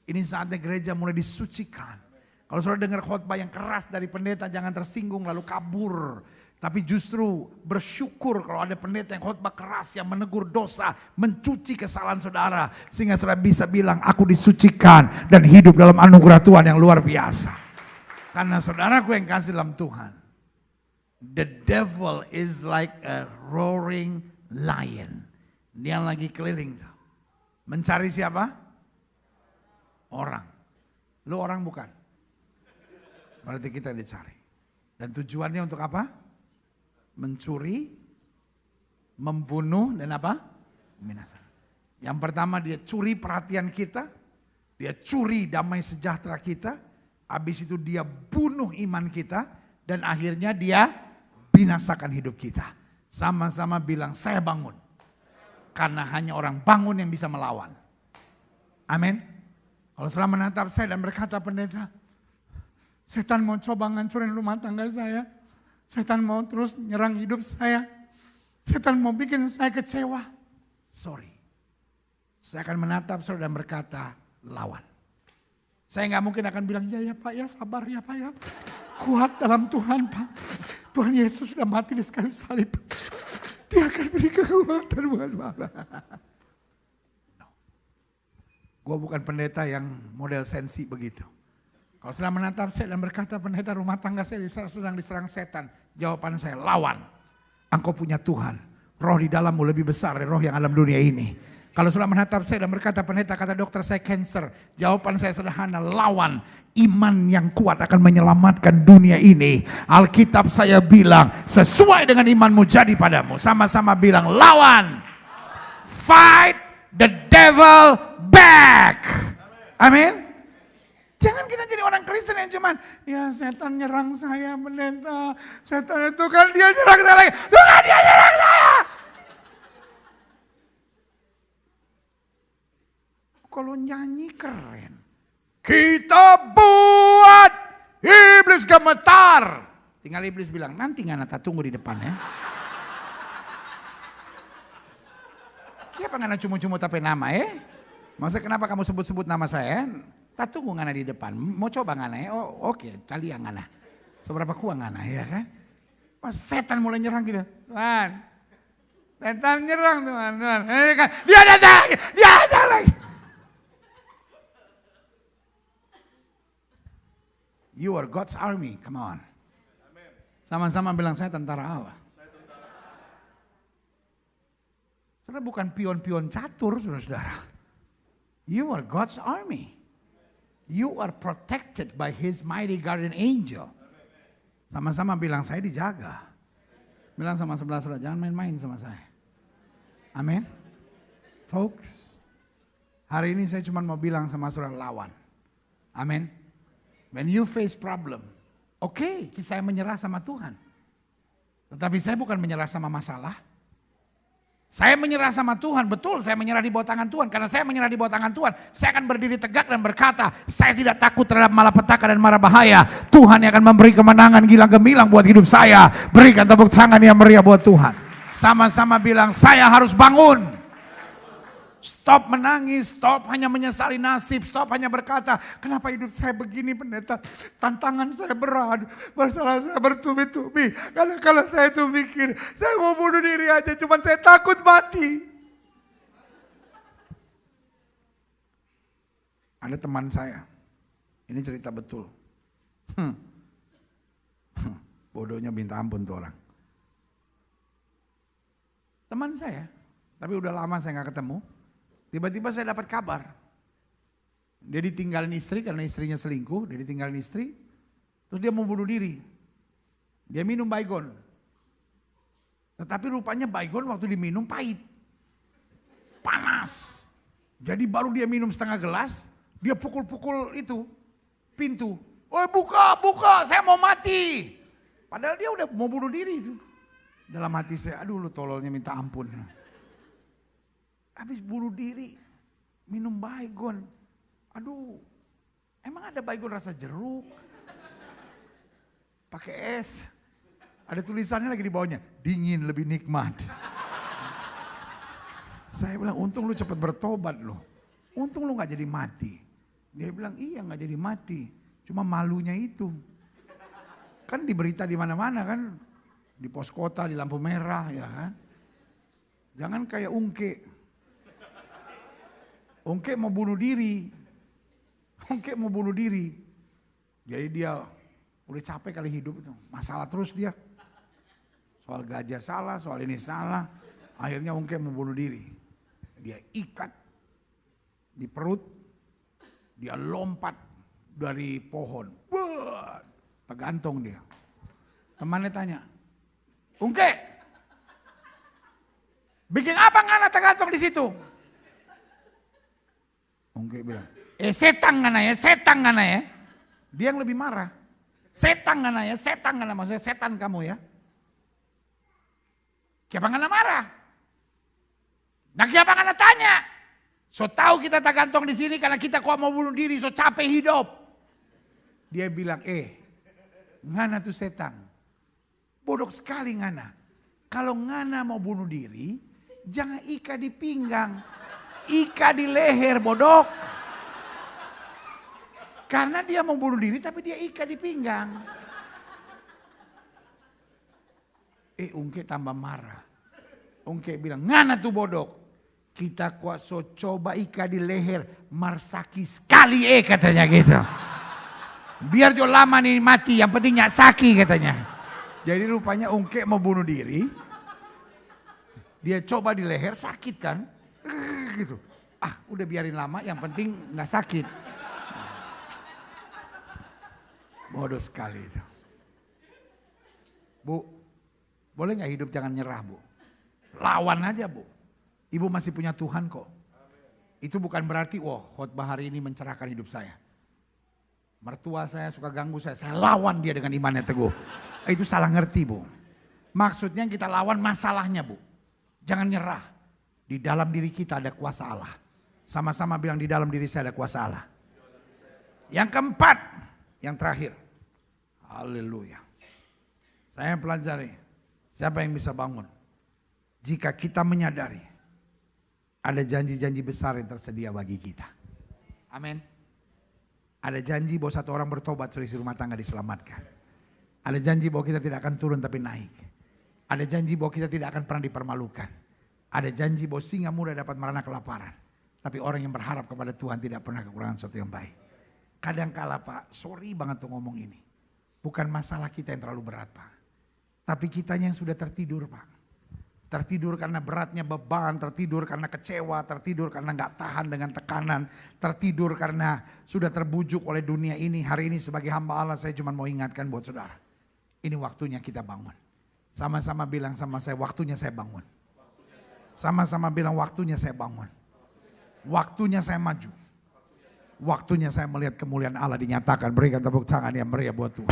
S1: Ini saatnya gereja mulai disucikan. Kalau saudara dengar khotbah yang keras dari pendeta, jangan tersinggung lalu kabur. Tapi justru bersyukur kalau ada pendeta yang khotbah keras, yang menegur dosa, mencuci kesalahan saudara. Sehingga saudara bisa bilang, aku disucikan dan hidup dalam anugerah Tuhan yang luar biasa. Karena saudaraku yang kasih dalam Tuhan, the devil is like a roaring lion. Dia lagi keliling tuh. Mencari siapa? Orang. Lu orang bukan? Berarti kita dicari. Dan tujuannya untuk apa? Mencuri, membunuh, dan apa? Binasa. Yang pertama dia curi perhatian kita, dia curi damai sejahtera kita, habis itu dia bunuh iman kita, dan akhirnya dia binasakan hidup kita. Sama-sama bilang, saya bangun. Karena hanya orang bangun yang bisa melawan. Amin. Kalau saudara menatap saya dan berkata, pendeta, setan mau coba ngancurin rumah tangga saya. Setan mau terus nyerang hidup saya. Setan mau bikin saya kecewa. Sorry. Saya akan menatap saudara dan berkata, lawan. Saya gak mungkin akan bilang, ya Pak ya, sabar ya Pak ya. Kuat dalam Tuhan Pak. Tuhan Yesus sudah mati di kayu salib. Dia akan beri kekuatan bukan Pak. No. Gue bukan pendeta yang model sensi begitu. Kalau sedang menatap saya dan berkata, pendeta rumah tangga saya sedang diserang setan. Jawaban saya, lawan. Engkau punya Tuhan. Roh di dalammu lebih besar dari roh yang alam dunia ini. Kalau sudah menatap saya dan berkata, pendeta kata dokter saya cancer. Jawaban saya sederhana, lawan. Iman yang kuat akan menyelamatkan dunia ini. Alkitab saya bilang, sesuai dengan imanmu jadi padamu. Sama-sama bilang, lawan. Fight the devil back. Amin. Jangan kita jadi orang Kristen yang cuman, ya setan nyerang saya pendeta. Setan itu kan dia nyerang saya lagi. Tuhan dia nyerang saya. Kalau nyanyi keren. Kita buat iblis gemetar. Tinggal iblis bilang, nanti Ngana tunggu di depan ya. Kenapa Ngana cuma-cuma tapi nama Maksudnya kenapa kamu sebut-sebut nama saya? Tak tunggu Ngana di depan. Mau coba Ngana ya? Oh oke, kali yang Ngana. Seberapa kuat Ngana ya kan? Pas setan mulai nyerang gitu. Tuhan. Setan nyerang Tuhan. Dia datang lagi. You are God's army, come on. Sama-sama bilang saya tentara Allah. Saudara bukan pion-pion catur saudara-saudara. You are God's army. You are protected by His mighty guardian angel. Sama-sama bilang saya dijaga. Bilang sama sebelah saudara, jangan main-main sama saya. Amin. Folks, hari ini saya cuma mau bilang sama saudara lawan. Amin. When you face problem, oke, saya menyerah sama Tuhan. Tetapi saya bukan menyerah sama masalah. Saya menyerah sama Tuhan, betul saya menyerah di bawah tangan Tuhan. Karena saya menyerah di bawah tangan Tuhan, saya akan berdiri tegak dan berkata, saya tidak takut terhadap malapetaka dan mara bahaya. Tuhan yang akan memberi kemenangan gilang gemilang buat hidup saya. Berikan tepuk tangan yang meriah buat Tuhan. Sama-sama bilang, saya harus bangun. Stop menangis, stop hanya menyesali nasib, stop hanya berkata, kenapa hidup saya begini pendeta, tantangan saya berat, masalah saya bertubi-tubi. Karena kalau saya itu mikir, saya mau bunuh diri aja, cuman saya takut mati. Ada teman saya, ini cerita betul. Bodohnya minta ampun tuh orang. Teman saya, tapi udah lama saya gak ketemu. Tiba-tiba saya dapat kabar. Dia ditinggalin istri karena istrinya selingkuh. Dia ditinggalin istri. Terus dia mau bunuh diri. Dia minum Baygon. Tetapi rupanya Baygon waktu diminum pahit. Panas. Jadi baru dia minum setengah gelas. Dia pukul-pukul itu. Pintu. Oh buka, saya mau mati. Padahal dia udah mau bunuh diri itu. Dalam hati saya, aduh lu tololnya minta ampun. Habis bunuh diri, minum Baygon. Aduh, emang ada Baygon rasa jeruk? Pakai es. Ada tulisannya lagi di bawahnya, dingin lebih nikmat. Saya bilang, untung lu cepat bertobat loh. Untung lu gak jadi mati. Dia bilang, iya gak jadi mati. Cuma malunya itu. Kan di berita di mana-mana kan. Di pos kota, di lampu merah ya kan. Jangan kayak Ungke. Ungke mau bunuh diri. Ungke mau bunuh diri. Jadi dia udah capek kali hidup itu. Masalah terus dia. Soal gajah salah, soal ini salah. Akhirnya Ungke mau bunuh diri. Dia ikat di perut. Dia lompat dari pohon. Tergantung dia. Temannya tanya, Ungke, bikin apa ngana tergantung di situ? Ungke bilang, setan ngana ya. Dia yang lebih marah. Setan ngana ya, maksudnya setan kamu ya. Kenapa ngana marah? Nah kenapa ngana tanya? So tahu kita tergantung di sini karena kita kuat mau bunuh diri, so capek hidup. Dia bilang, ngana tuh setan. Bodoh sekali ngana. Kalau ngana mau bunuh diri, jangan ika di pinggang. Ika di leher bodoh. Karena dia mau bunuh diri tapi dia ika di pinggang. Ungke tambah marah. Ungke bilang, ngana tuh bodoh. Kita kuasa coba ika di leher. Marsaki sekali katanya gitu. Biar jo lama nih mati, yang penting nyak saki katanya. Jadi rupanya Ungke mau bunuh diri. Dia coba di leher sakit kan. Gitu. Udah biarin lama yang penting gak sakit. Bodoh sekali itu. Bu, boleh gak hidup jangan nyerah bu. Lawan aja bu. Ibu masih punya Tuhan kok. Itu bukan berarti khotbah hari ini mencerahkan hidup saya. Mertua saya suka ganggu saya lawan dia dengan imannya teguh. Itu salah ngerti bu. Maksudnya kita lawan masalahnya bu. Jangan nyerah. Di dalam diri kita ada kuasa Allah. Sama-sama bilang di dalam diri saya ada kuasa Allah. Yang keempat, yang terakhir. Haleluya. Saya pelajari, siapa yang bisa bangun? Jika kita menyadari ada janji-janji besar yang tersedia bagi kita. Amin. Ada janji bahwa satu orang bertobat seluruh rumah tangga diselamatkan. Ada janji bahwa kita tidak akan turun tapi naik. Ada janji bahwa kita tidak akan pernah dipermalukan. Ada janji bahwa singa muda dapat merana kelaparan. Tapi orang yang berharap kepada Tuhan tidak pernah kekurangan sesuatu yang baik. Kadangkala Pak, sorry banget tuh ngomong ini. Bukan masalah kita yang terlalu berat Pak. Tapi kitanya yang sudah tertidur Pak. Tertidur karena beratnya beban, tertidur karena kecewa, tertidur karena gak tahan dengan tekanan. Tertidur karena sudah terbujuk oleh dunia ini. Hari ini sebagai hamba Allah saya cuma mau ingatkan buat saudara. Ini waktunya kita bangun. Sama-sama bilang sama saya, waktunya saya bangun. Sama-sama bilang waktunya saya bangun. Waktunya saya maju. Waktunya saya melihat kemuliaan Allah dinyatakan. Berikan tepuk tangan yang meriah buat Tuhan.